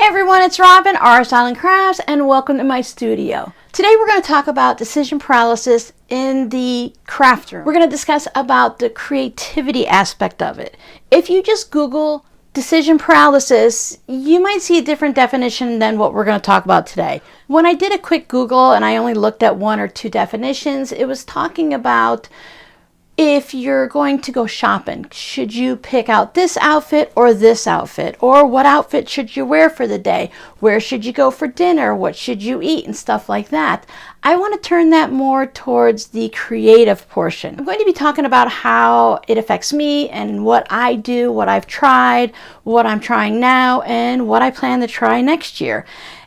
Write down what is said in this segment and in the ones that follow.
Everyone, it's Robin, Art Style and Crafts, and welcome to my studio. Today we're going to talk about decision paralysis in the craft room. We're going to discuss about the creativity aspect of it. If you just Google decision paralysis, you might see a different definition than what we're going to talk about today. When I did a quick Google and I only looked at one or two definitions, it was talking about if you're going to go shopping, should you pick out this outfit or this outfit? Or what outfit should you wear for the day? Where should you go for dinner? What should you eat? And stuff like that. I want to turn that more towards the creative portion. I'm going to be talking about how it affects me and what I do, what I've tried, what I'm trying now, and what I plan to try next year.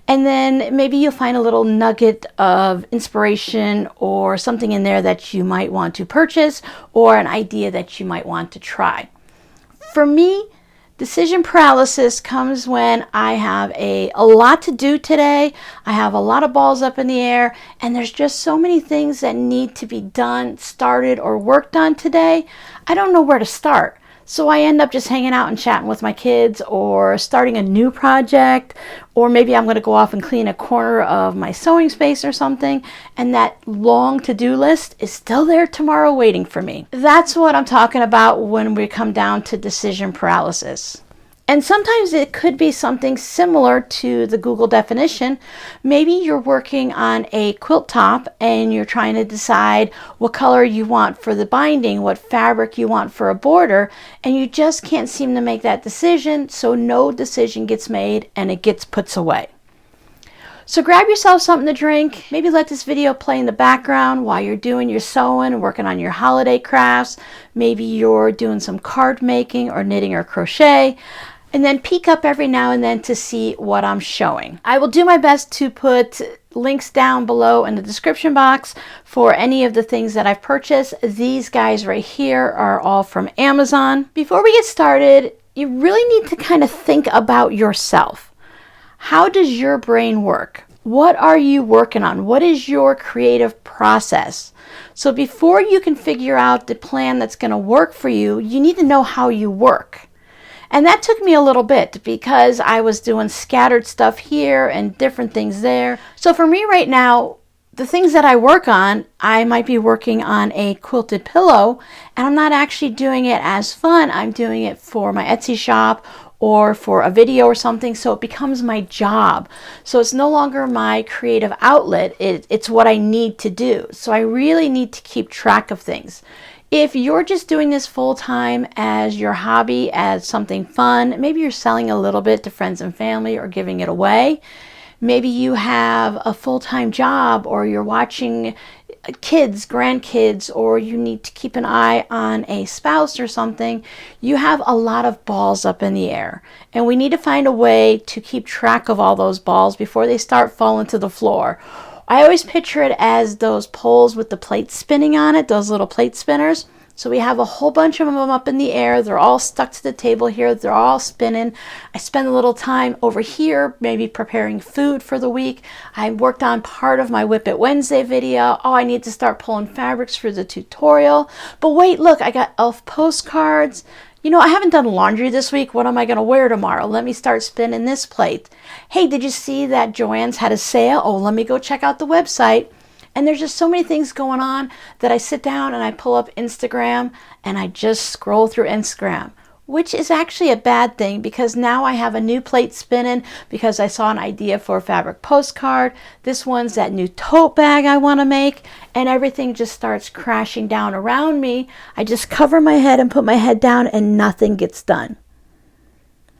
And then maybe you'll find a little nugget of inspiration or something in there that you might want to purchase or an idea that you might want to try. For me, decision paralysis comes when I have a lot to do today. I have a lot of balls up in the air and there's just so many things that need to be done, started, or worked on today. I don't know where to start. So I end up just hanging out and chatting with my kids or starting a new project, or maybe I'm going to go off and clean a corner of my sewing space or something, and that long to-do list is still there tomorrow waiting for me. That's what I'm talking about when we come down to decision paralysis. And sometimes it could be something similar to the Google definition. Maybe you're working on a quilt top and you're trying to decide what color you want for the binding, what fabric you want for a border, and you just can't seem to make that decision, so no decision gets made and it gets put away. So grab yourself something to drink, maybe let this video play in the background while you're doing your sewing and working on your holiday crafts. Maybe you're doing some card making or knitting or crochet. And then peek up every now and then to see what I'm showing. I will do my best to put links down below in the description box for any of the things that I've purchased. These guys right here are all from Amazon. Before we get started, you really need to kind of think about yourself. How does your brain work? What are you working on? What is your creative process? So before you can figure out the plan that's going to work for you, you need to know how you work. And that took me a little bit because I was doing scattered stuff here and different things there. So for me right now, the things that I work on, I might be working on a quilted pillow and I'm not actually doing it as fun. I'm doing it for my Etsy shop or for a video or something, so it becomes my job. So it's no longer my creative outlet, it's what I need to do. So I really need to keep track of things. If you're just doing this full-time as your hobby, as something fun, maybe you're selling a little bit to friends and family or giving it away. Maybe you have a full-time job or you're watching kids, grandkids, or you need to keep an eye on a spouse or something. You have a lot of balls up in the air. And we need to find a way to keep track of all those balls before they start falling to the floor. I always picture it as those poles with the plates spinning on it, those little plate spinners. So we have a whole bunch of them up in the air. They're all stuck to the table here. They're all spinning. I spend a little time over here, maybe preparing food for the week. I worked on part of my Whip It Wednesday video. Oh, I need to start pulling fabrics for the tutorial. But wait, look, I got elf postcards. You know, I haven't done laundry this week. What am I going to wear tomorrow? Let me start spinning this plate. Hey, did you see that Joann's had a sale? Oh, let me go check out the website. And there's just so many things going on that I sit down and I pull up Instagram and I just scroll through Instagram, which is actually a bad thing because now I have a new plate spinning because I saw an idea for a fabric postcard. This one's that new tote bag I want to make, and everything just starts crashing down around me. I just cover my head and put my head down and nothing gets done.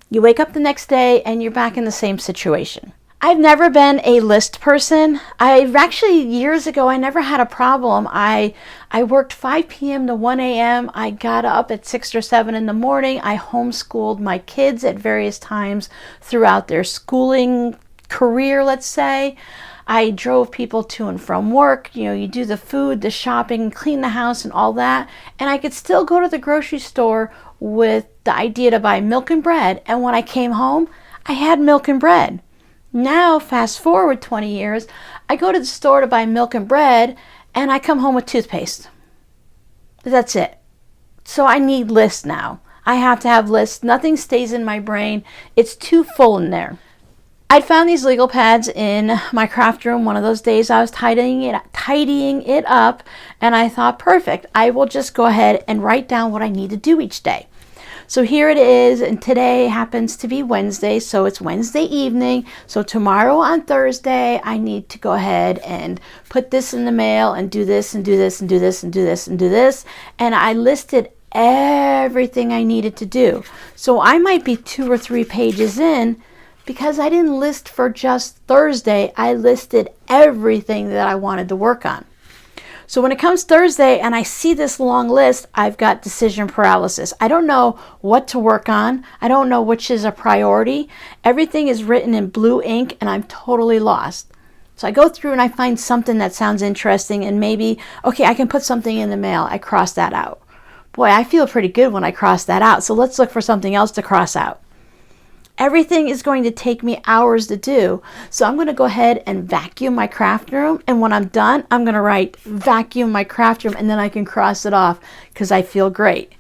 You wake up the next day and you're back in the same situation. I've never been a list person. I've actually, years ago, I never had a problem. I worked 5 p.m. to 1 a.m. I got up at 6 or 7 in the morning. I homeschooled my kids at various times throughout their schooling career, let's say. I drove people to and from work. You know, you do the food, the shopping, clean the house and all that. And I could still go to the grocery store with the idea to buy milk and bread. And when I came home, I had milk and bread. Now, fast forward 20 years, I go to the store to buy milk and bread, and I come home with toothpaste. That's it. So I need lists now. I have to have lists. Nothing stays in my brain. It's too full in there. I'd found these legal pads in my craft room one of those days. I was tidying it up, and I thought, perfect, I will just go ahead and write down what I need to do each day. So here it is, and today happens to be Wednesday, so it's Wednesday evening. So tomorrow on Thursday, I need to go ahead and put this in the mail and do this and do this and do this and do this and do this. And I listed everything I needed to do. So I might be 2 or 3 pages in, because I didn't list for just Thursday. I listed everything that I wanted to work on. So when it comes Thursday and I see this long list, I've got decision paralysis. I don't know what to work on. I don't know which is a priority. Everything is written in blue ink and I'm totally lost. So I go through and I find something that sounds interesting and maybe, okay, I can put something in the mail. I cross that out. Boy, I feel pretty good when I cross that out. So let's look for something else to cross out. Everything is going to take me hours to do. So I'm going to go ahead and vacuum my craft room. And when I'm done, I'm going to write vacuum my craft room and then I can cross it off because I feel great.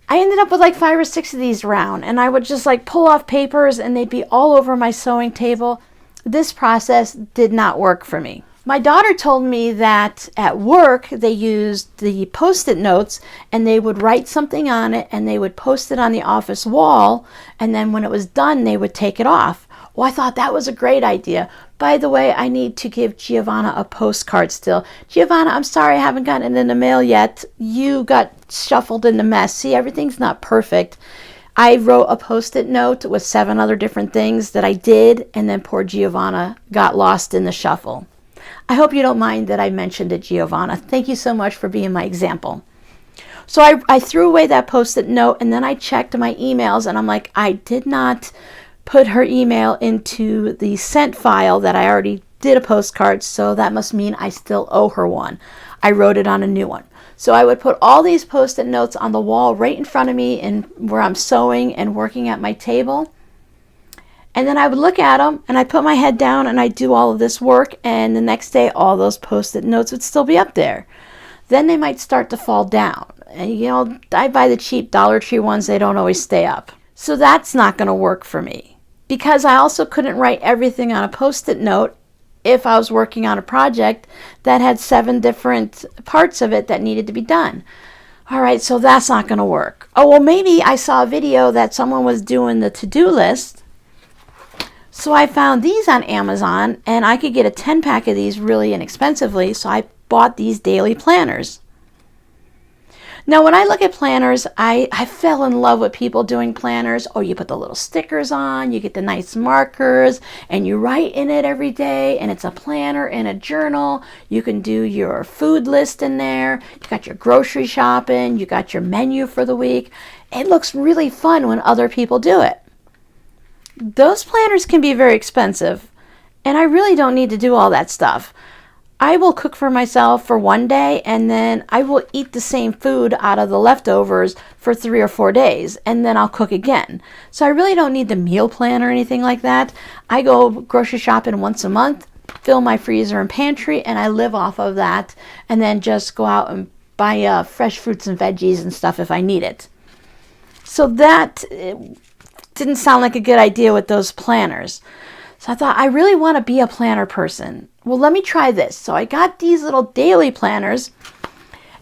I ended up with like 5 or 6 of these around, and I would just like pull off papers and they'd be all over my sewing table. This process did not work for me. My daughter told me that at work they used the Post-it notes and they would write something on it and they would post it on the office wall, and then when it was done they would take it off. Well, I thought that was a great idea. By the way, I need to give Giovanna a postcard still. Giovanna, I'm sorry I haven't gotten it in the mail yet. You got shuffled in the mess. See, everything's not perfect. I wrote a Post-it note with 7 other different things that I did, and then poor Giovanna got lost in the shuffle. I hope you don't mind that I mentioned it, Giovanna. Thank you so much for being my example. So I threw away that Post-it note, and then I checked my emails, and I'm like, I did not put her email into the sent file that I already did a postcard, so that must mean I still owe her one. I wrote it on a new one. So I would put all these Post-it notes on the wall right in front of me and where I'm sewing and working at my table. And then I would look at them and I put my head down and I do all of this work, and the next day all those Post-it notes would still be up there. Then they might start to fall down. And you know, I buy the cheap Dollar Tree ones, they don't always stay up. So that's not going to work for me, because I also couldn't write everything on a Post-it note if I was working on a project that had 7 different parts of it that needed to be done. All right, so that's not going to work. Oh, well, maybe I saw a video that someone was doing the to-do list. So I found these on Amazon, and I could get a 10-pack of these really inexpensively, so I bought these daily planners. Now, when I look at planners, I fell in love with people doing planners. Oh, you put the little stickers on, you get the nice markers, and you write in it every day, and it's a planner and a journal. You can do your food list in there. You got your grocery shopping. You got your menu for the week. It looks really fun when other people do it. Those planners can be very expensive, and I really don't need to do all that stuff. I will cook for myself for one day, and then I will eat the same food out of the leftovers for 3 or 4 days, and then I'll cook again. So I really don't need the meal plan or anything like that. I go grocery shopping once a month, fill my freezer and pantry, and I live off of that, and then just go out and buy fresh fruits and veggies and stuff if I need it. So that didn't sound like a good idea with those planners. So I thought, I really want to be a planner person. Well, let me try this. So I got these little daily planners.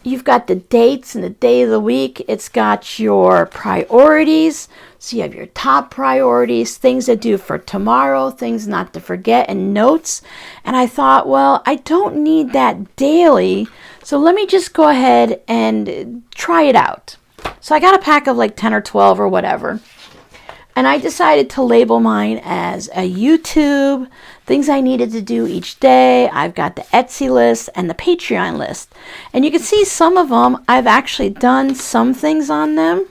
You've got the dates and the day of the week. It's got your priorities. So you have your top priorities, things to do for tomorrow, things not to forget, and notes. And I thought, well, I don't need that daily. So let me just go ahead and try it out. So I got a pack of like 10 or 12 or whatever. And I decided to label mine as a YouTube, things I needed to do each day. I've got the Etsy list and the Patreon list. And you can see some of them, I've actually done some things on them.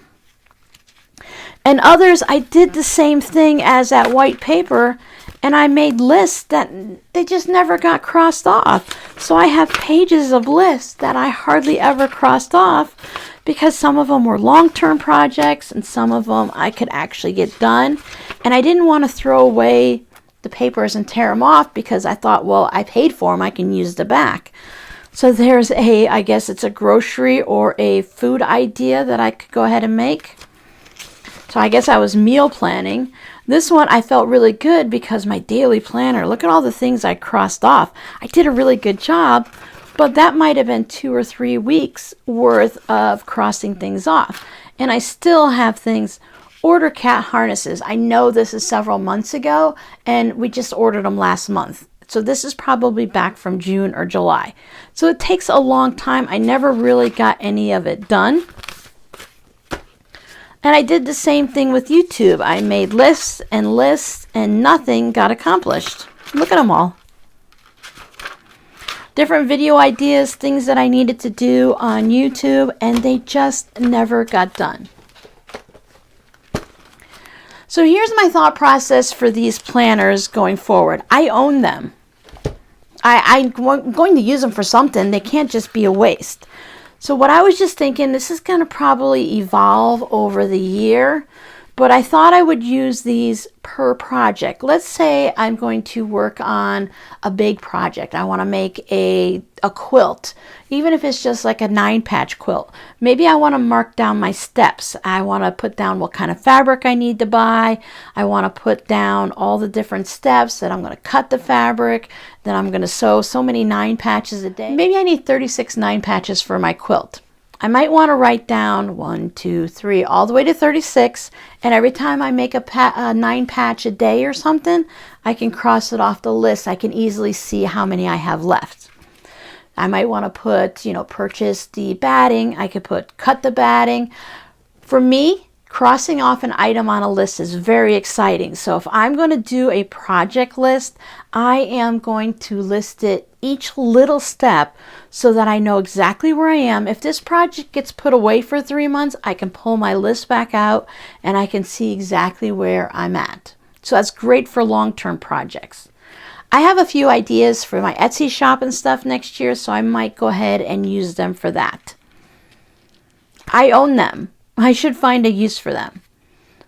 And others, I did the same thing as that white paper, and I made lists that they just never got crossed off. So I have pages of lists that I hardly ever crossed off, because some of them were long-term projects and some of them I could actually get done. And I didn't want to throw away the papers and tear them off, because I thought, well, I paid for them, I can use the back. So there's I guess it's a grocery or a food idea that I could go ahead and make. So I guess I was meal planning. This one I felt really good because my daily planner, look at all the things I crossed off. I did a really good job, but that might have been 2 or 3 weeks worth of crossing things off. And I still have things. Order cat harnesses. I know this is several months ago, and we just ordered them last month. So this is probably back from June or July. So it takes a long time. I never really got any of it done. And I did the same thing with YouTube. I made lists and nothing got accomplished. Look at them all. Different video ideas, things that I needed to do on YouTube, and they just never got done. So here's my thought process for these planners going forward. I own them. I'm going to use them for something. They can't just be a waste. So what I was just thinking, this is going to probably evolve over the year, but I thought I would use these per project. Let's say I'm going to work on a big project. I want to make a quilt, even if it's just like a 9-patch quilt. Maybe I want to mark down my steps. I want to put down what kind of fabric I need to buy. I want to put down all the different steps that I'm going to cut the fabric, then I'm going to sew so many 9 patches a day. Maybe I need 36 9 patches for my quilt. I might want to write down 1, 2, 3, all the way to 36, and every time I make a 9 patch a day or something, I can cross it off the list. I can easily see how many I have left. I might want to put, purchase the batting. I could put cut the batting. For me, crossing off an item on a list is very exciting. So if I'm going to do a project list, I am going to list it each little step so that I know exactly where I am. If this project gets put away for 3 months, I can pull my list back out and I can see exactly where I'm at. So that's great for long-term projects. I have a few ideas for my Etsy shop and stuff next year, so I might go ahead and use them for that. I own them. I should find a use for them.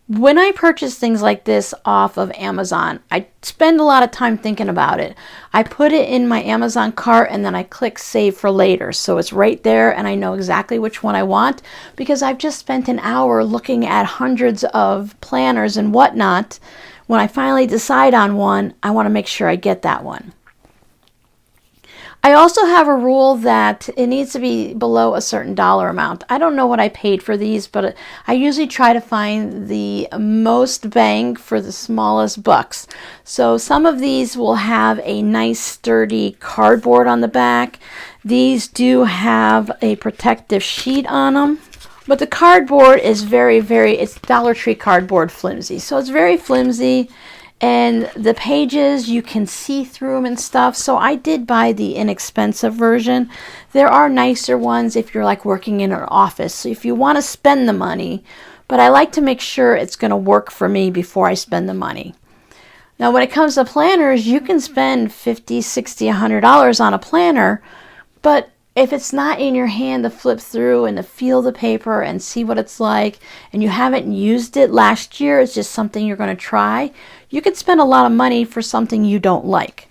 When I purchase things like this off of Amazon, I spend a lot of time thinking about it. I put it in my Amazon cart and then I click save for later. So it's right there and I know exactly which one I want because I've just spent an hour looking at hundreds of planners and whatnot. When I finally decide on one, I want to make sure I get that one. I also have a rule that it needs to be below a certain dollar amount. I don't know what I paid for these, but I usually try to find the most bang for the smallest bucks. So some of these will have a nice sturdy cardboard on the back. These do have a protective sheet on them. But the cardboard is it's Dollar Tree cardboard flimsy. So it's very flimsy. And the pages, you can see through them and stuff. So I did buy the inexpensive version. There are nicer ones if you're like working in an office. So if you want to spend the money, but I like to make sure it's going to work for me before I spend the money. Now when it comes to planners, you can spend $50, $60, $100 on a planner, but if it's not in your hand to flip through and to feel the paper and see what it's like, and you haven't used it last year, it's just something you're going to try, you could spend a lot of money for something you don't like.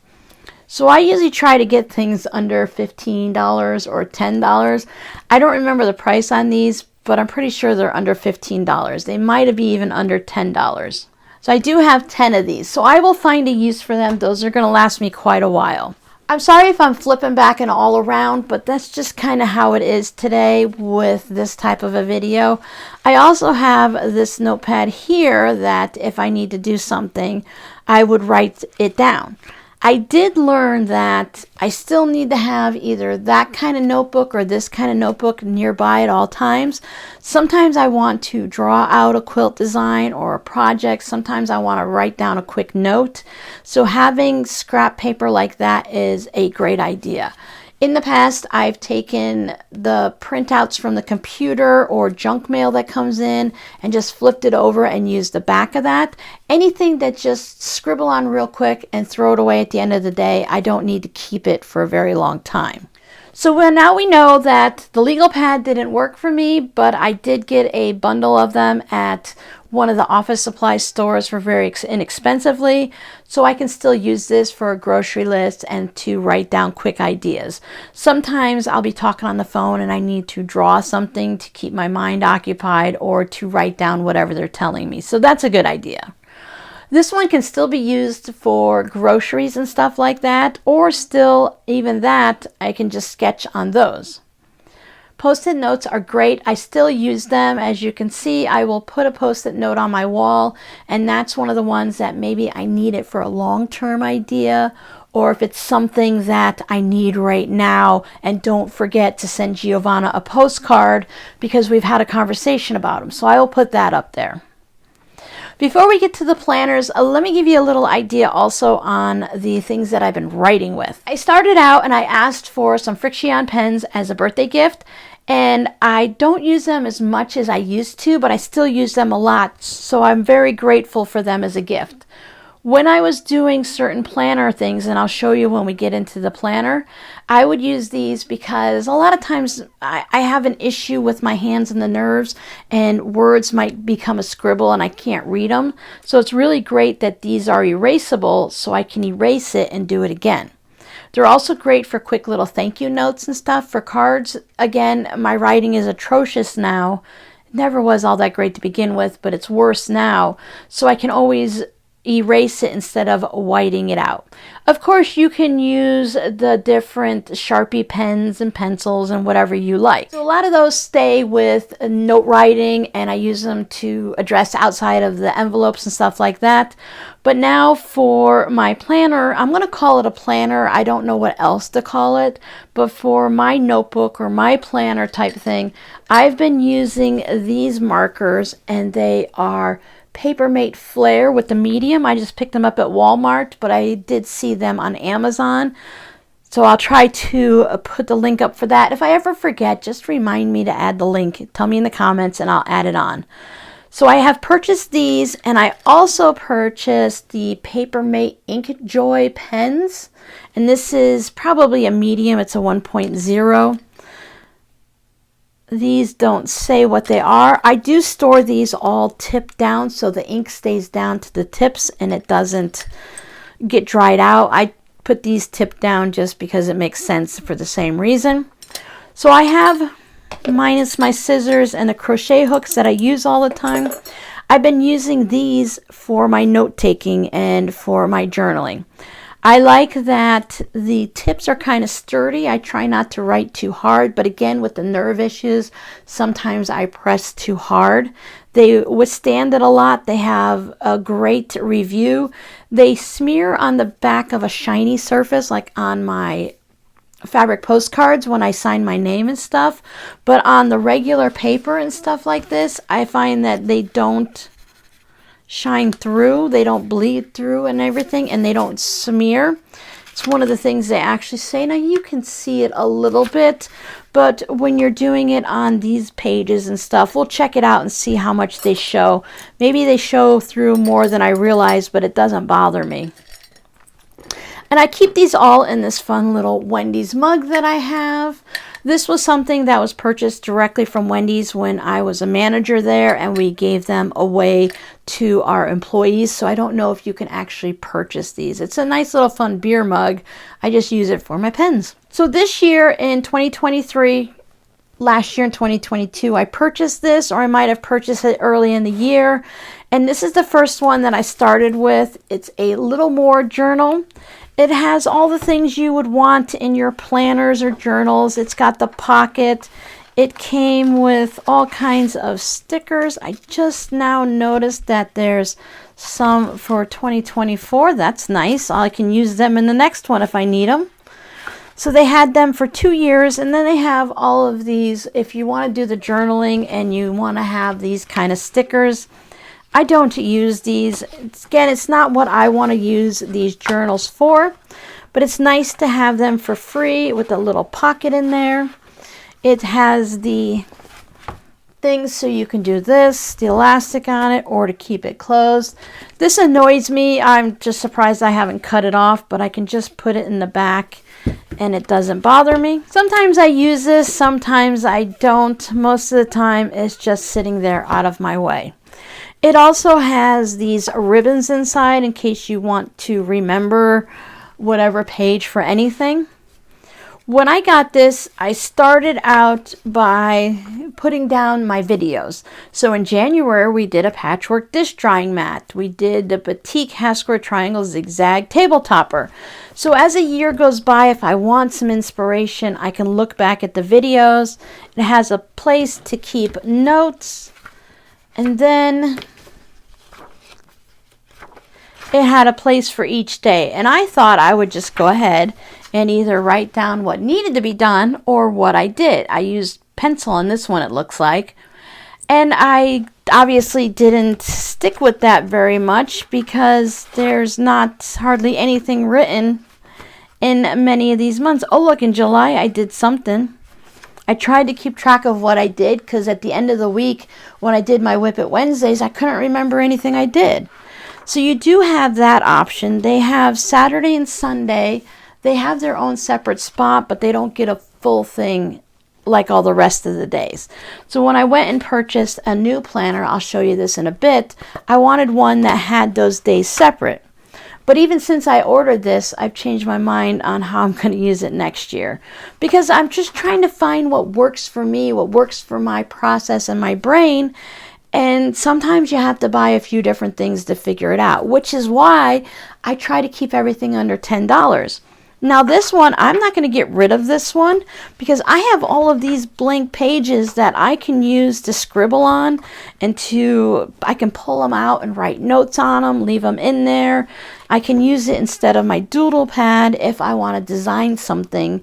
So I usually try to get things under $15 or $10. I don't remember the price on these, but I'm pretty sure they're under $15. They might have even under $10. So I do have 10 of these. So I will find a use for them. Those are going to last me quite a while. I'm sorry if I'm flipping back and all around, but that's just kind of how it is today with this type of a video. I also have this notepad here that if I need to do something, I would write it down. I did learn that I still need to have either that kind of notebook or this kind of notebook nearby at all times. Sometimes I want to draw out a quilt design or a project. Sometimes I want to write down a quick note. So having scrap paper like that is a great idea. In the past, I've taken the printouts from the computer or junk mail that comes in and just flipped it over and used the back of that. Anything that just scribble on real quick and throw it away at the end of the day, I don't need to keep it for a very long time. So now we know that the legal pad didn't work for me, but I did get a bundle of them at one of the office supply stores for very inexpensively. So I can still use this for a grocery list and to write down quick ideas. Sometimes I'll be talking on the phone and I need to draw something to keep my mind occupied or to write down whatever they're telling me. So that's a good idea. This one can still be used for groceries and stuff like that, or still, even that, I can just sketch on those. Post-it notes are great. I still use them. As you can see, I will put a post-it note on my wall, and that's one of the ones that maybe I need it for a long-term idea, or if it's something that I need right now. And don't forget to send Giovanna a postcard because we've had a conversation about them. So I will put that up there. Before we get to the planners, let me give you a little idea also on the things that I've been writing with. I started out and I asked for some Friction pens as a birthday gift, and I don't use them as much as I used to, but I still use them a lot, so I'm very grateful for them as a gift. When I was doing certain planner things, and I'll show you when we get into the planner, I would use these because a lot of times I have an issue with my hands and the nerves, and words might become a scribble and I can't read them. So it's really great that these are erasable, so I can erase it and do it again. They're also great for quick little thank you notes and stuff. For cards, again, my writing is atrocious now. It never was all that great to begin with, but it's worse now. So I can always erase it instead of whiting it out. Of course, you can use the different Sharpie pens and pencils and whatever you like. So a lot of those stay with note writing, and I use them to address outside of the envelopes and stuff like that. But now for my planner, I'm going to call it a planner. I don't know what else to call it, but for my notebook or my planner type thing, I've been using these markers, and they are Papermate Flare with the medium. I just picked them up at Walmart, but I did see them on Amazon. So I'll try to put the link up for that. If I ever forget, just remind me to add the link. Tell me in the comments and I'll add it on. So I have purchased these, and I also purchased the Papermate Ink Joy pens. And this is probably a medium. It's a 1.0. These don't say what they are. I do store these all tipped down so the ink stays down to the tips and it doesn't get dried out. I put these tipped down just because it makes sense for the same reason. So I have, minus my scissors and the crochet hooks that I use all the time, I've been using these for my note taking and for my journaling. I like that the tips are kind of sturdy. I try not to write too hard, but again, with the nerve issues, sometimes I press too hard. They withstand it a lot. They have a great review. They smear on the back of a shiny surface, like on my fabric postcards when I sign my name and stuff. But on the regular paper and stuff like this, I find that they don't shine through, they don't bleed through and everything, and they don't smear. It's one of the things they actually say. Now you can see it a little bit, but when you're doing it on these pages and stuff, we'll check it out and see how much they show. Maybe they show through more than I realize, but it doesn't bother me. And I keep these all in this fun little Wendy's mug that I have. This was something that was purchased directly from Wendy's when I was a manager there, and we gave them away to our employees. So I don't know if you can actually purchase these. It's a nice little fun beer mug. I just use it for my pens. So this year in 2023, last year in 2022, I purchased this, or I might have purchased it early in the year. And this is the first one that I started with. It's a little more journal. It has all the things you would want in your planners or journals. It's got the pocket. It came with all kinds of stickers. I just now noticed that there's some for 2024. That's nice. I can use them in the next one if I need them. So they had them for 2 years, and then they have all of these if you want to do the journaling and you want to have these kind of stickers. I don't use these. Again, it's not what I want to use these journals for, but it's nice to have them for free with a little pocket in there. It has the things so you can do this, the elastic on it, or to keep it closed. This annoys me. I'm just surprised I haven't cut it off, but I can just put it in the back and it doesn't bother me. Sometimes I use this, sometimes I don't. Most of the time it's just sitting there out of my way. It also has these ribbons inside in case you want to remember whatever page for anything. When I got this, I started out by putting down my videos. So in January, we did a patchwork dish drying mat. We did the Batik half square triangle zigzag table topper. So as a year goes by, if I want some inspiration, I can look back at the videos. It has a place to keep notes. And then it had a place for each day. And I thought I would just go ahead and either write down what needed to be done or what I did. I used pencil on this one, it looks like. And I obviously didn't stick with that very much because there's not hardly anything written in many of these months. Oh, look, in July I did something. I tried to keep track of what I did because at the end of the week when I did my Whip It Wednesdays, I couldn't remember anything I did. So you do have that option. They have Saturday and Sunday. They have their own separate spot, but they don't get a full thing like all the rest of the days. So when I went and purchased a new planner, I'll show you this in a bit, I wanted one that had those days separate. But even since I ordered this, I've changed my mind on how I'm going to use it next year. Because I'm just trying to find what works for me, what works for my process and my brain. And sometimes you have to buy a few different things to figure it out, which is why I try to keep everything under $10. Now this one, I'm not going to get rid of this one because I have all of these blank pages that I can use to scribble on and I can pull them out and write notes on them, leave them in there. I can use it instead of my doodle pad if I want to design something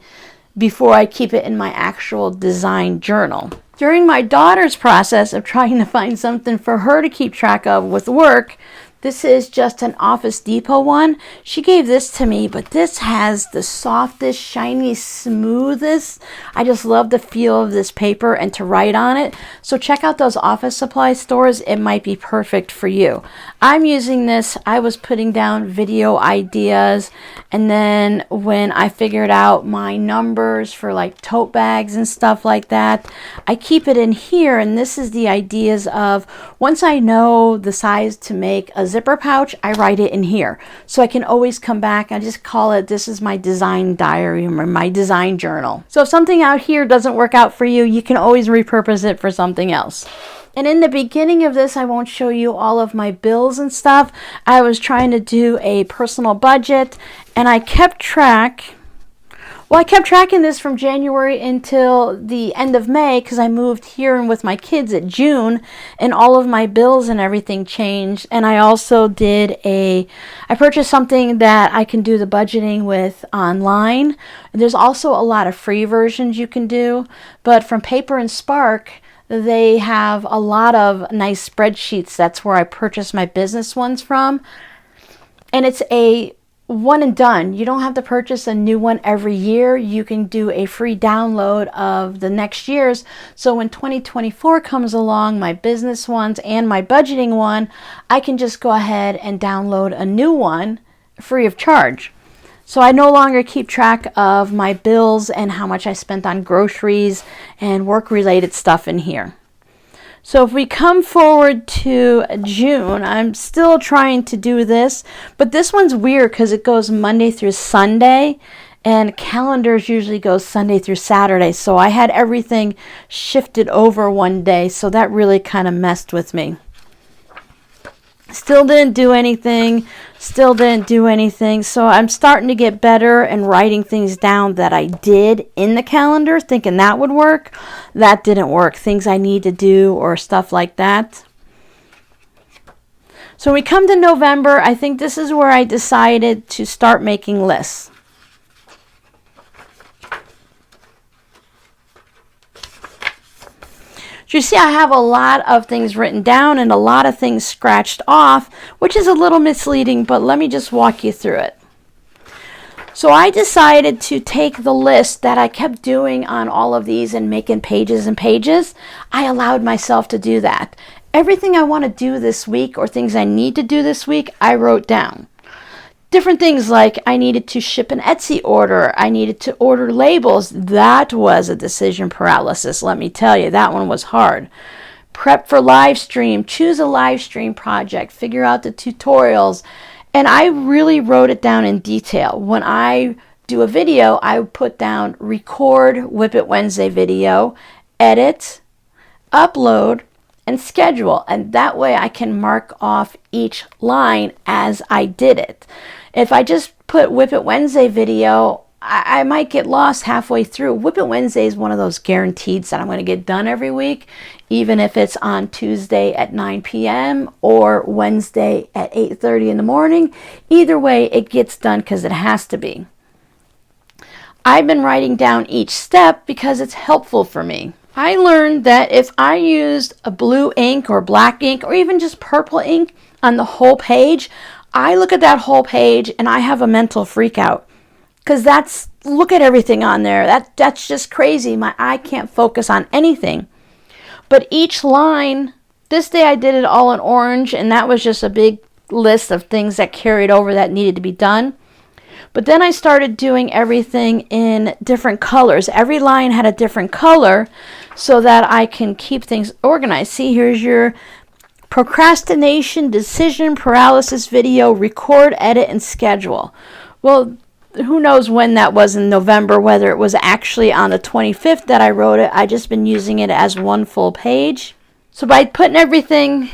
before I keep it in my actual design journal. During my daughter's process of trying to find something for her to keep track of with work, this is just an Office Depot one. She gave this to me, but this has the softest, shiny, smoothest. I just love the feel of this paper and to write on it. So check out those office supply stores. It might be perfect for you. I'm using this. I was putting down video ideas, and then when I figured out my numbers for like tote bags and stuff like that, I keep it in here, and this is the ideas of once I know the size to make a zipper pouch, I write it in here. So I can always come back. I just call it, this is my design diary or my design journal. So if something out here doesn't work out for you, you can always repurpose it for something else. And in the beginning of this, I won't show you all of my bills and stuff. I was trying to do a personal budget, and I kept track. Well, I kept tracking this from January until the end of May because I moved here and with my kids at June, and all of my bills and everything changed. And I also I purchased something that I can do the budgeting with online. There's also a lot of free versions you can do, but from Paper and Spark, they have a lot of nice spreadsheets. That's where I purchased my business ones from. And it's a one and done. You don't have to purchase a new one every year. You can do a free download of the next year's. So when 2024 comes along, my business ones and my budgeting one, I can just go ahead and download a new one free of charge. So I no longer keep track of my bills and how much I spent on groceries and work-related stuff in here. So if we come forward to June, I'm still trying to do this, but this one's weird because it goes Monday through Sunday, and calendars usually go Sunday through Saturday. So I had everything shifted over one day, so that really kind of messed with me. Still didn't do anything. So I'm starting to get better and writing things down that I did in the calendar, thinking that would work. That didn't work. Things I need to do or stuff like that. So we come to November. I think this is where I decided to start making lists. So you see, I have a lot of things written down and a lot of things scratched off, which is a little misleading, but let me just walk you through it. So I decided to take the list that I kept doing on all of these and making pages and pages. I allowed myself to do that. Everything I want to do this week or things I need to do this week, I wrote down. Different things like I needed to ship an Etsy order. I needed to order labels. That was a decision paralysis. Let me tell you, that one was hard. Prep for live stream. Choose a live stream project. Figure out the tutorials. And I really wrote it down in detail. When I do a video, I put down record Whip It Wednesday video, edit, upload, and schedule. And that way I can mark off each line as I did it. If I just put Whip It Wednesday video, I might get lost halfway through. Whip It Wednesday is one of those guaranteeds that I'm going to get done every week, even if it's on Tuesday at 9 p.m. or Wednesday at 8:30 in the morning. Either way, it gets done because it has to be. I've been writing down each step because it's helpful for me. I learned that if I used a blue ink or black ink or even just purple ink on the whole page, I look at that whole page and I have a mental freak out. Because look at everything on there. That's just crazy. My eye can't focus on anything. But each line, this day I did it all in orange, and that was just a big list of things that carried over that needed to be done. But then I started doing everything in different colors. Every line had a different color so that I can keep things organized. See, here's your procrastination, decision paralysis video, record, edit, and schedule. Well, who knows when that was in November, whether it was actually on the 25th that I wrote it. I just been using it as one full page. So by putting everything,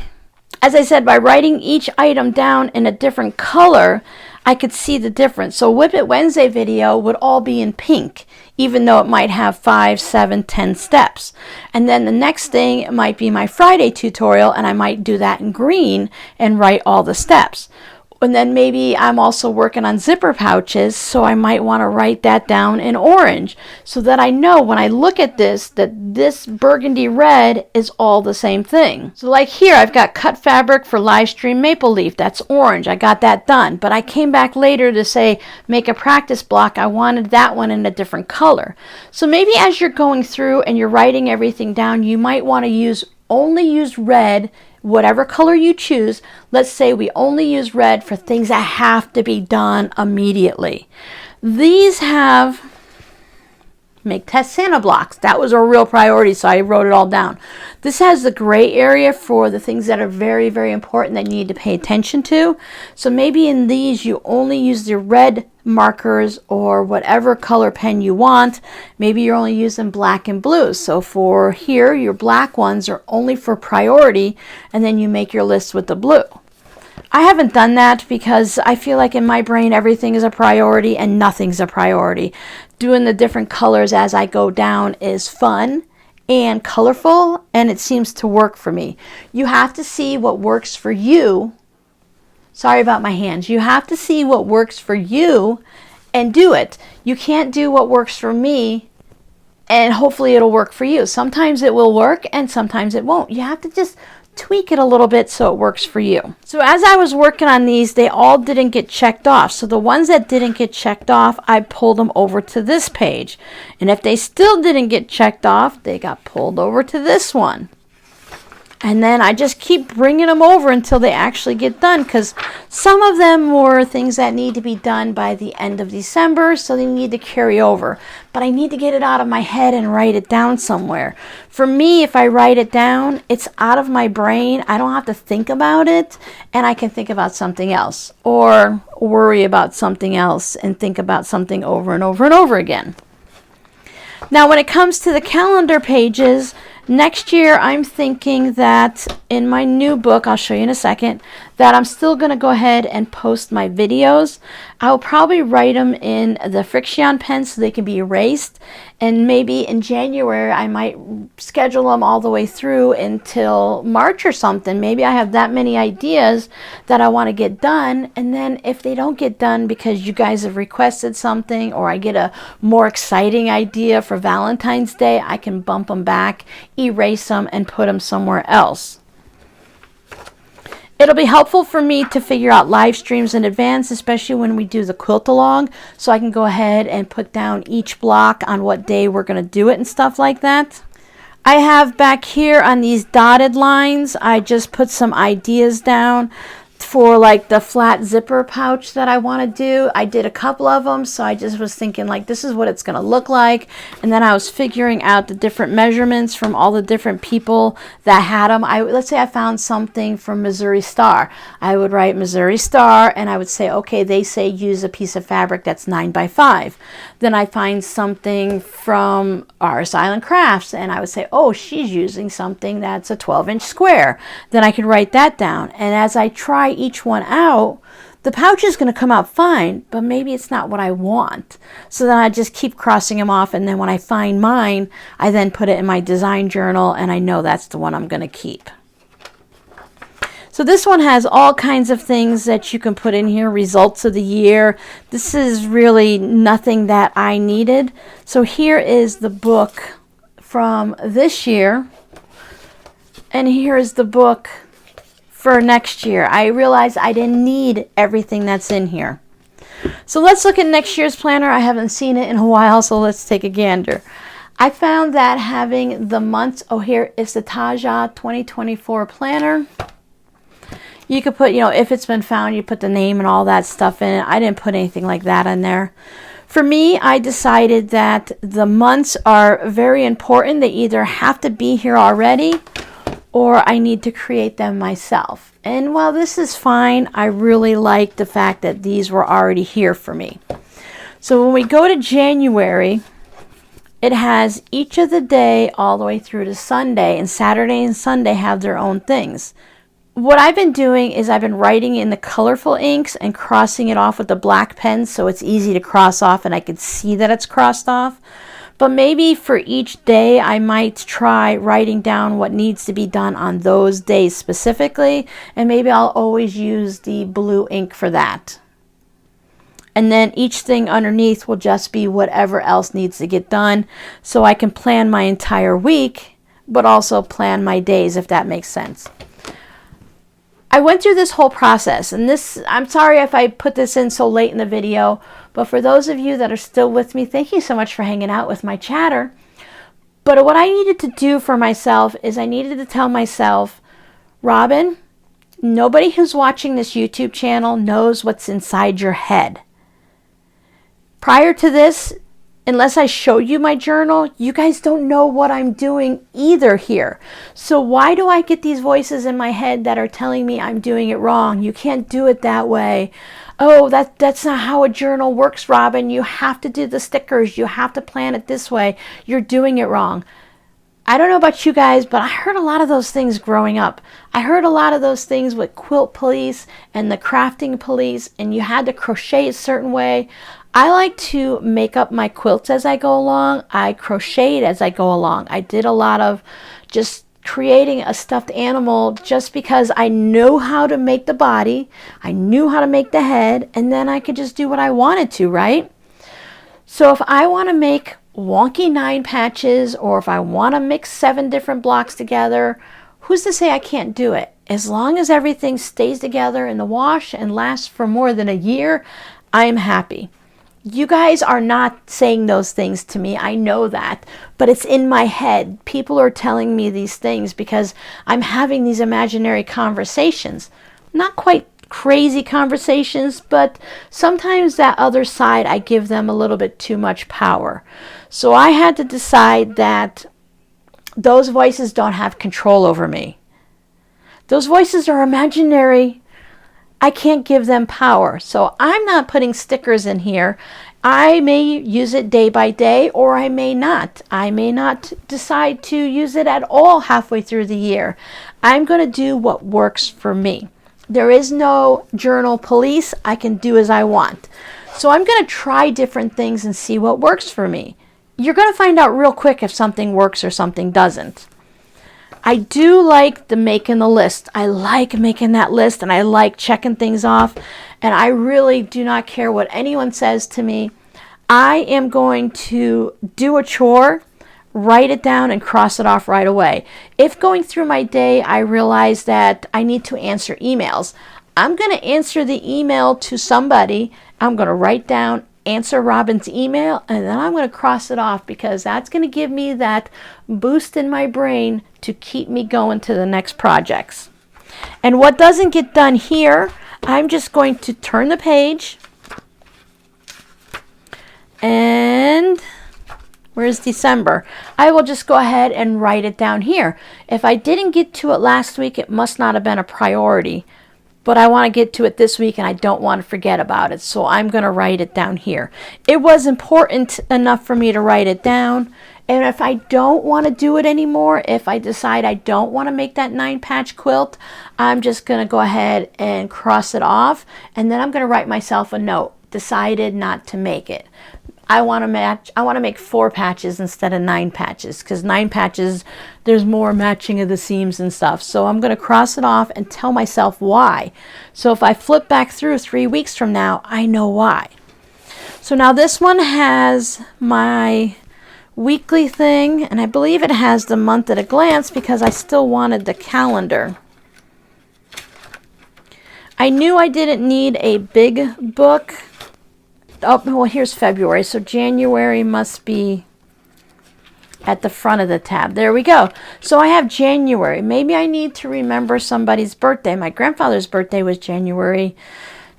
as I said, by writing each item down in a different color, I could see the difference. So Whip It Wednesday video would all be in pink, even though it might have 5, 7, 10 steps. And then the next thing it might be my Friday tutorial, and I might do that in green and write all the steps. And then maybe I'm also working on zipper pouches, so I might want to write that down in orange so that I know when I look at this that this burgundy red is all the same thing. So like here, I've got cut fabric for live stream maple leaf. That's orange. I got that done. But I came back later to say make a practice block. I wanted that one in a different color. So maybe as you're going through and you're writing everything down, you might want to only use red, whatever color you choose. Let's say we only use red for things that have to be done immediately. These make test Santa blocks. That was a real priority, so I wrote it all down. This has the gray area for the things that are very, very important that you need to pay attention to. So maybe in these you only use the red markers or whatever color pen you want. Maybe you're only using black and blue. So for here, your black ones are only for priority, and then you make your list with the blue. I haven't done that because I feel like in my brain everything is a priority and nothing's a priority. Doing the different colors as I go down is fun and colorful, and it seems to work for me. You have to see what works for you. Sorry about my hands. You have to see what works for you and do it. You can't do what works for me and hopefully it'll work for you. Sometimes it will work and sometimes it won't. You have to just tweak it a little bit so it works for you. So as I was working on these, they all didn't get checked off. So the ones that didn't get checked off, I pulled them over to this page. And if they still didn't get checked off, they got pulled over to this one. And then I just keep bringing them over until they actually get done, because some of them were things that need to be done by the end of December, so they need to carry over. But I need to get it out of my head and write it down somewhere. For me, if I write it down, it's out of my brain. I don't have to think about it, and I can think about something else or worry about something else and think about something over and over and over again. Now, when it comes to the calendar pages, next year I'm thinking that in my new book, I'll show you in a second, that I'm still going to go ahead and post my videos. I'll probably write them in the Frixion pen so they can be erased. And maybe in January I might schedule them all the way through until March or something. Maybe I have that many ideas that I want to get done. And then if they don't get done because you guys have requested something, or I get a more exciting idea for Valentine's Day, I can bump them back, erase them, and put them somewhere else. It'll be helpful for me to figure out live streams in advance, especially when we do the quilt along, so I can go ahead and put down each block on what day we're going to do it and stuff like that. I have back here on these dotted lines, I just put some ideas down. for like the flat zipper pouch that I want to do. I did a couple of them, so I just was thinking like this is what it's going to look like, and then I was figuring out the different measurements from all the different people that had them. Let's say I found something from Missouri Star. I would write Missouri Star, and I would say, okay, they say use a piece of fabric that's 9 by 5. Then I find something from RS Island Crafts, and I would say, oh, she's using something that's a 12-inch square. Then I could write that down, and as I try each one out, the pouch is going to come out fine, but maybe it's not what I want. So then I just keep crossing them off, and then when I find mine, I then put it in my design journal, and I know that's the one I'm going to keep. So this one has all kinds of things that you can put in here, results of the year. This is really nothing that I needed. So here is the book from this year, and here is the book for next year. I realized I didn't need everything that's in here. So let's look at next year's planner. I haven't seen it in a while, so let's take a gander. I found that having the months, oh, here is the Taja 2024 planner. You could put, if it's been found, you put the name and all that stuff in it. I didn't put anything like that in there. For me, I decided that the months are very important. They either have to be here already or I need to create them myself. And while this is fine, I really like the fact that these were already here for me. So when we go to January, it has each of the day all the way through to Sunday, and Saturday and Sunday have their own things. What I've been doing is I've been writing in the colorful inks and crossing it off with the black pen so it's easy to cross off and I can see that it's crossed off. But maybe for each day I might try writing down what needs to be done on those days specifically, and maybe I'll always use the blue ink for that. And then each thing underneath will just be whatever else needs to get done, so I can plan my entire week but also plan my days, if that makes sense. I went through this whole process, and I'm sorry if I put this in so late in the video, but for those of you that are still with me, thank you so much for hanging out with my chatter. But what I needed to do for myself is I needed to tell myself, Robin, nobody who's watching this YouTube channel knows what's inside your head. Prior to this, unless I show you my journal, you guys don't know what I'm doing either here. So why do I get these voices in my head that are telling me I'm doing it wrong? You can't do it that way. Oh, that's not how a journal works, Robin. You have to do the stickers. You have to plan it this way. You're doing it wrong. I don't know about you guys, but I heard a lot of those things growing up. I heard a lot of those things with quilt police and the crafting police, and you had to crochet a certain way. I like to make up my quilts as I go along. I crocheted as I go along. I did a lot of just creating a stuffed animal just because I know how to make the body. I knew how to make the head, and then I could just do what I wanted to, right? So if I want to make wonky 9 patches, or if I want to mix 7 different blocks together, who's to say I can't do it? As long as everything stays together in the wash and lasts for more than a year, I am happy. You guys are not saying those things to me. I know that, but it's in my head. People are telling me these things because I'm having these imaginary conversations. Not quite crazy conversations, but sometimes that other side, I give them a little bit too much power. So I had to decide that those voices don't have control over me. Those voices are imaginary. I can't give them power. So I'm not putting stickers in here. I may use it day by day, or I may not. I may not decide to use it at all halfway through the year. I'm going to do what works for me. There is no journal police. I can do as I want. So I'm going to try different things and see what works for me. You're going to find out real quick if something works or something doesn't. I do like the making the list. I like making that list, and I like checking things off, and I really do not care what anyone says to me. I am going to do a chore, write it down, and cross it off right away. If going through my day I realize that I need to answer emails, I'm going to answer the email to somebody. I'm going to write down answer Robin's email, and then I'm going to cross it off because that's going to give me that boost in my brain to keep me going to the next projects. And what doesn't get done here, I'm just going to turn the page. And where's December? I will just go ahead and write it down here. If I didn't get to it last week, it must not have been a priority. But I want to get to it this week and I don't want to forget about it. So I'm going to write it down here. It was important enough for me to write it down. And if I don't want to do it anymore, if I decide I don't want to make that 9-patch quilt, I'm just going to go ahead and cross it off. And then I'm going to write myself a note. Decided not to make it. I want to make 4 patches instead of 9 patches, because 9 patches, there's more matching of the seams and stuff. So I'm going to cross it off and tell myself why. So if I flip back through 3 weeks from now, I know why. So now this one has my weekly thing, and I believe it has the month at a glance because I still wanted the calendar. I knew I didn't need a big book. Oh, well, here's February, so January must be at the front of the tab. There we go. So I have January. Maybe I need to remember somebody's birthday. My grandfather's birthday was January.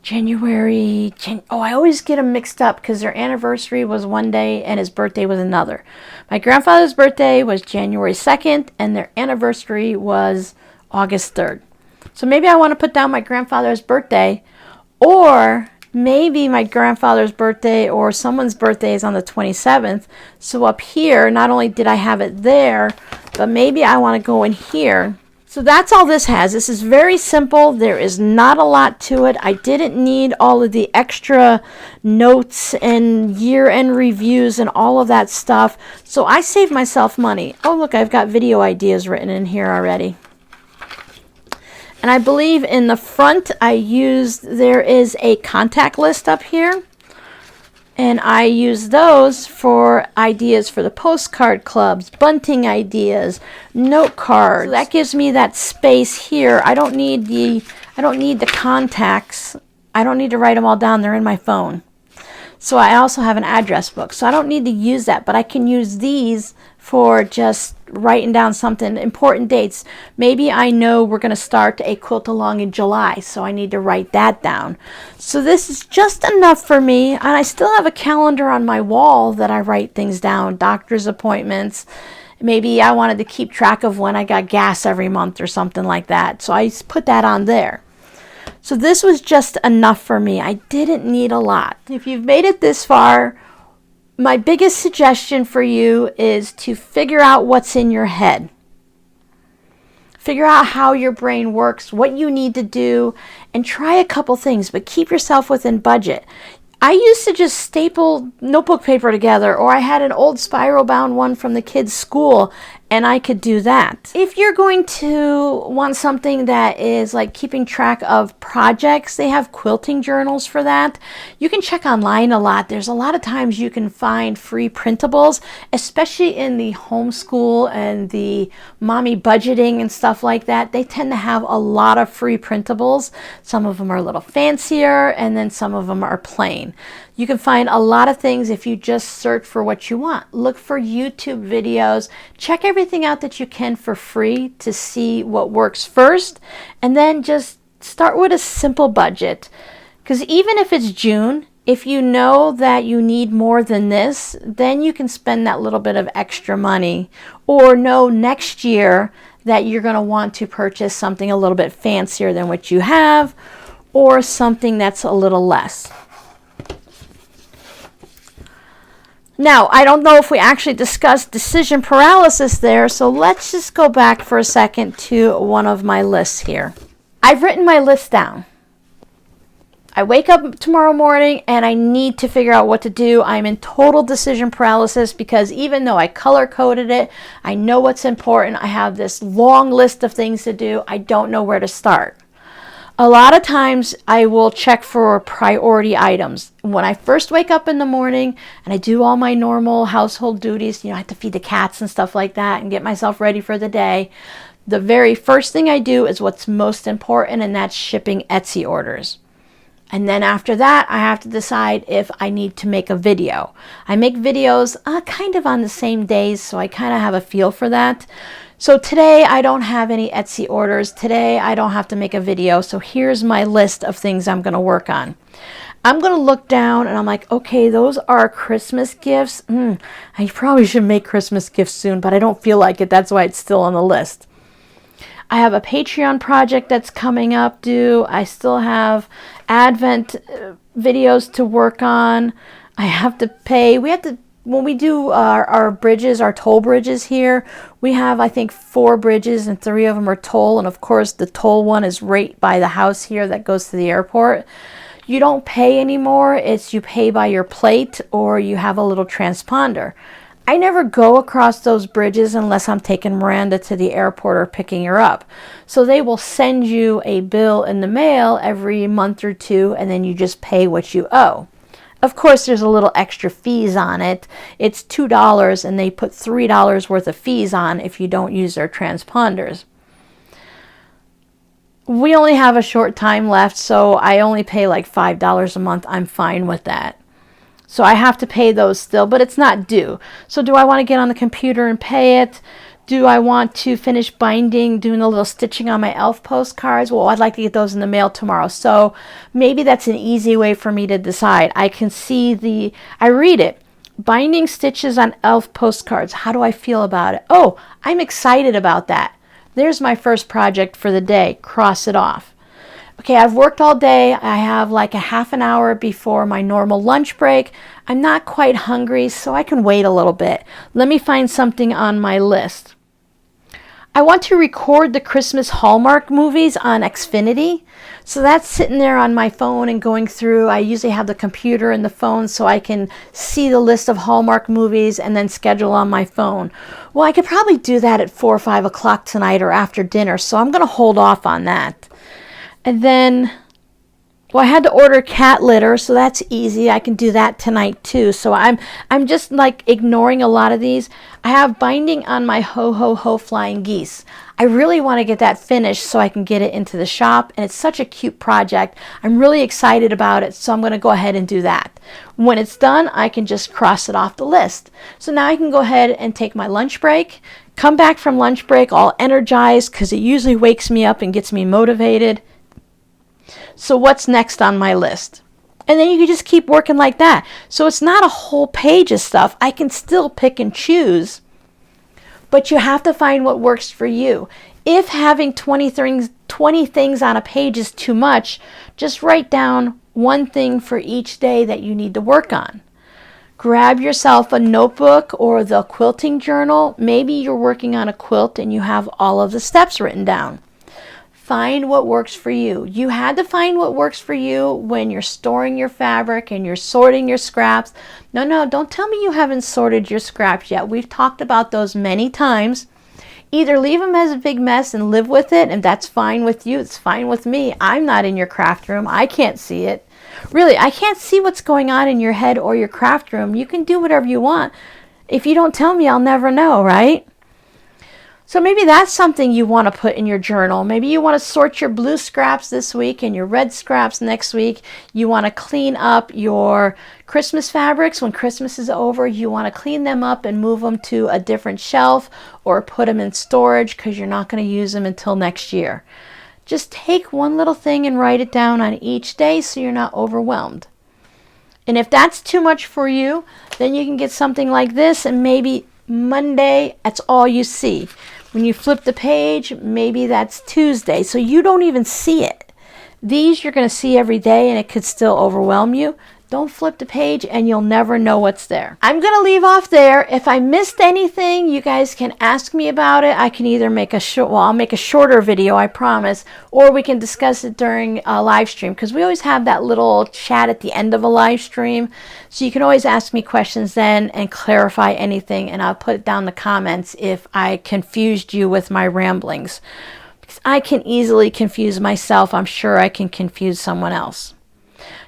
Oh, I always get them mixed up because their anniversary was one day and his birthday was another. My grandfather's birthday was January 2nd and their anniversary was August 3rd. So maybe I want to put down my grandfather's birthday, or maybe my grandfather's birthday or someone's birthday is on the 27th. So up here, not only did I have it there, but maybe I want to go in here. So that's all this has. This is very simple. There is not a lot to it. I didn't need all of the extra notes and year-end reviews and all of that stuff. So I saved myself money. Oh, look, I've got video ideas written in here already. And I believe in the front there is a contact list up here. And I use those for ideas for the postcard clubs, bunting ideas, note cards. So that gives me that space here. I don't need the contacts. I don't need to write them all down. They're in my phone. So I also have an address book. So I don't need to use that, but I can use these for just writing down something, important dates. Maybe I know we're going to start a quilt along in July, so I need to write that down. So this is just enough for me, and I still have a calendar on my wall that I write things down, doctor's appointments. Maybe I wanted to keep track of when I got gas every month or something like that, so I put that on there. So this was just enough for me. I didn't need a lot. If you've made it this far, my biggest suggestion for you is to figure out what's in your head. Figure out how your brain works, what you need to do, and try a couple things, but keep yourself within budget. I used to just staple notebook paper together, or I had an old spiral bound one from the kids' school, and I could do that. If you're going to want something that is like keeping track of projects, they have quilting journals for that. You can check online a lot. There's a lot of times you can find free printables, especially in the homeschool and the mommy budgeting and stuff like that. They tend to have a lot of free printables. Some of them are a little fancier, and then some of them are plain. You can find a lot of things if you just search for what you want. Look for YouTube videos. Check everything out that you can for free to see what works first. And then just start with a simple budget. Because even if it's June, if you know that you need more than this, then you can spend that little bit of extra money. Or know next year that you're going to want to purchase something a little bit fancier than what you have, or something that's a little less. Now, I don't know if we actually discussed decision paralysis there, so let's just go back for a second to one of my lists here. I've written my list down. I wake up tomorrow morning and I need to figure out what to do. I'm in total decision paralysis because even though I color-coded it, I know what's important, I have this long list of things to do, I don't know where to start. A lot of times I will check for priority items. When I first wake up in the morning and I do all my normal household duties, I have to feed the cats and stuff like that and get myself ready for the day. The very first thing I do is what's most important, and that's shipping Etsy orders. And then after that, I have to decide if I need to make a video. I make videos kind of on the same days, so I kind of have a feel for that. So today I don't have any Etsy orders. Today I don't have to make a video. So here's my list of things I'm going to work on. I'm going to look down and I'm like, okay, those are Christmas gifts. I probably should make Christmas gifts soon, but I don't feel like it. That's why it's still on the list. I have a Patreon project that's coming up due. I still have Advent videos to work on. I have to pay. When we do our bridges, our toll bridges here, we have, I think, 4 bridges and 3 of them are toll. And of course, the toll one is right by the house here that goes to the airport. You don't pay anymore. It's you pay by your plate or you have a little transponder. I never go across those bridges unless I'm taking Miranda to the airport or picking her up. So they will send you a bill in the mail every month or 2, and then you just pay what you owe. Of course, there's a little extra fees on it. It's $2, and they put $3 worth of fees on if you don't use their transponders. We only have a short time left, so I only pay like $5 a month. I'm fine with that. So I have to pay those still, but it's not due. So do I want to get on the computer and pay it? Do I want to finish binding, doing a little stitching on my elf postcards? Well, I'd like to get those in the mail tomorrow. So maybe that's an easy way for me to decide. I can see I read it. Binding stitches on elf postcards. How do I feel about it? Oh, I'm excited about that. There's my first project for the day. Cross it off. Okay, I've worked all day. I have like a half an hour before my normal lunch break. I'm not quite hungry, so I can wait a little bit. Let me find something on my list. I want to record the Christmas Hallmark movies on Xfinity. So that's sitting there on my phone and going through. I usually have the computer and the phone so I can see the list of Hallmark movies and then schedule on my phone. Well, I could probably do that at 4 or 5 o'clock tonight or after dinner, so I'm going to hold off on that. And then, well, I had to order cat litter, so that's easy. I can do that tonight too. So I'm just like ignoring a lot of these. I have binding on my Ho Ho Ho Flying Geese. I really want to get that finished so I can get it into the shop, and it's such a cute project. I'm really excited about it, so I'm going to go ahead and do that. When it's done, I can just cross it off the list. So now I can go ahead and take my lunch break, come back from lunch break all energized because it usually wakes me up and gets me motivated. So what's next on my list? And then you can just keep working like that. So it's not a whole page of stuff. I can still pick and choose, but you have to find what works for you. If having 20 things on a page is too much, just write down one thing for each day that you need to work on. Grab yourself a notebook or the quilting journal. Maybe you're working on a quilt and you have all of the steps written down. Find what works for you. You had to find what works for you when you're storing your fabric and you're sorting your scraps. No, don't tell me you haven't sorted your scraps yet. We've talked about those many times. Either leave them as a big mess and live with it, and that's fine with you. It's fine with me. I'm not in your craft room. I can't see it. Really, I can't see what's going on in your head or your craft room. You can do whatever you want. If you don't tell me, I'll never know, right? So maybe that's something you want to put in your journal. Maybe you want to sort your blue scraps this week and your red scraps next week. You want to clean up your Christmas fabrics. When Christmas is over, you want to clean them up and move them to a different shelf or put them in storage because you're not going to use them until next year. Just take one little thing and write it down on each day so you're not overwhelmed. And if that's too much for you, then you can get something like this, and maybe Monday, that's all you see. When you flip the page, maybe that's Tuesday, so you don't even see it. These you're going to see every day, and it could still overwhelm you. Don't flip the page and you'll never know what's there. I'm going to leave off there. If I missed anything, you guys can ask me about it. I can either make I'll make a shorter video, I promise, or we can discuss it during a live stream, because we always have that little chat at the end of a live stream. So you can always ask me questions then and clarify anything, and I'll put it down in the comments if I confused you with my ramblings. Because I can easily confuse myself. I'm sure I can confuse someone else.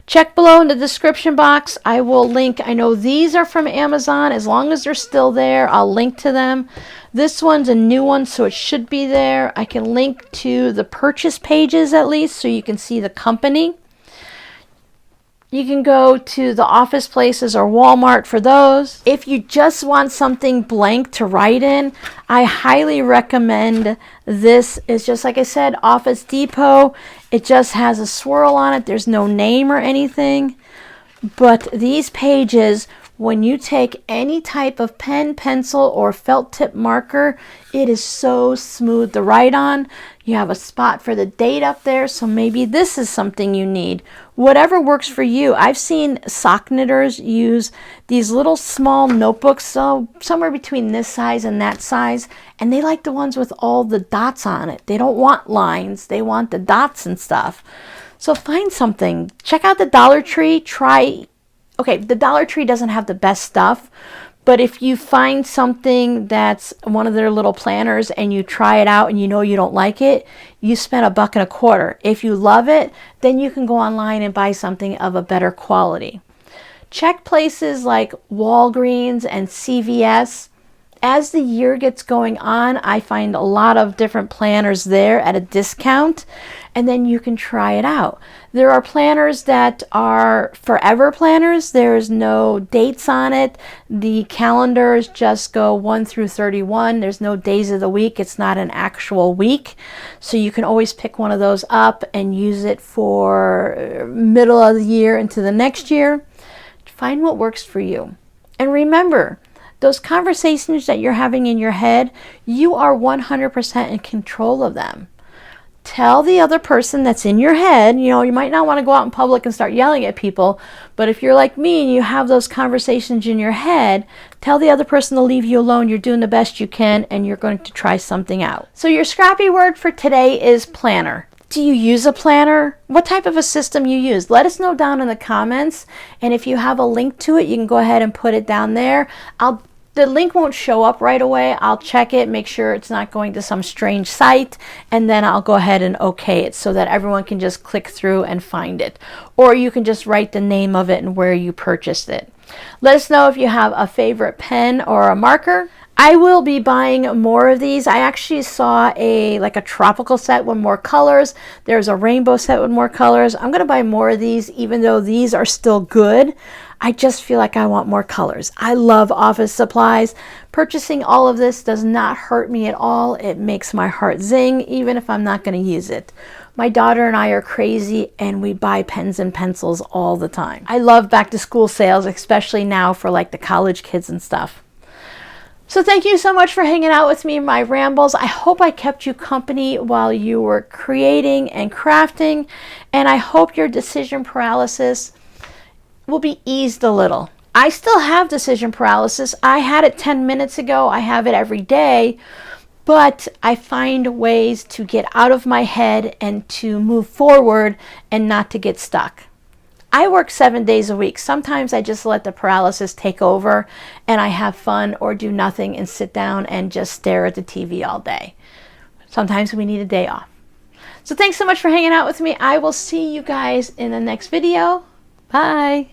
Check below in the description box. I will link. I know these are from Amazon. As long as they're still there, I'll link to them. This one's a new one, so it should be there. I can link to the purchase pages at least so you can see the company. You can go to the office places or Walmart for those. If you just want something blank to write in, I highly recommend this. It's just like I said, Office Depot. It just has a swirl on it. There's no name or anything. But these pages, when you take any type of pen, pencil, or felt tip marker, it is so smooth to write on. You have a spot for the date up there, so maybe this is something you need. Whatever works for you. I've seen sock knitters use these little small notebooks, so somewhere between this size and that size, and they like the ones with all the dots on it. They don't want lines, they want the dots and stuff. So find something. Check out the Dollar Tree. Okay, the Dollar Tree doesn't have the best stuff, but if you find something that's one of their little planners and you try it out and you know you don't like it, you spend $1.25. If you love it, then you can go online and buy something of a better quality. Check places like Walgreens and CVS. As the year gets going on, I find a lot of different planners there at a discount, and then you can try it out. There are planners that are forever planners. There's no dates on it. The calendars just go 1 through 31. There's no days of the week. It's not an actual week. So you can always pick one of those up and use it for middle of the year into the next year. Find what works for you. And remember, those conversations that you're having in your head, you are 100% in control of them. Tell the other person that's in your head, you might not want to go out in public and start yelling at people, but if you're like me and you have those conversations in your head, tell the other person to leave you alone. You're doing the best you can and you're going to try something out. So your scrappy word for today is planner. Do you use a planner? What type of a system you use? Let us know down in the comments. And if you have a link to it, you can go ahead and put it down there. The link won't show up right away. I'll check it, make sure it's not going to some strange site, and then I'll go ahead and okay it so that everyone can just click through and find it. Or you can just write the name of it and where you purchased it. Let us know if you have a favorite pen or a marker. I will be buying more of these. I actually saw a tropical set with more colors. There's a rainbow set with more colors. I'm going to buy more of these, even though these are still good. I just feel like I want more colors. I love office supplies. Purchasing all of this does not hurt me at all. It makes my heart zing, even if I'm not going to use it. My daughter and I are crazy and we buy pens and pencils all the time. I love back to school sales, especially now for like the college kids and stuff. So thank you so much for hanging out with me in my rambles. I hope I kept you company while you were creating and crafting, and I hope your decision paralysis will be eased a little. I still have decision paralysis. I had it 10 minutes ago. I have it every day, but I find ways to get out of my head and to move forward and not to get stuck. I work 7 days a week. Sometimes I just let the paralysis take over and I have fun or do nothing and sit down and just stare at the TV all day. Sometimes we need a day off. So thanks so much for hanging out with me. I will see you guys in the next video. Bye.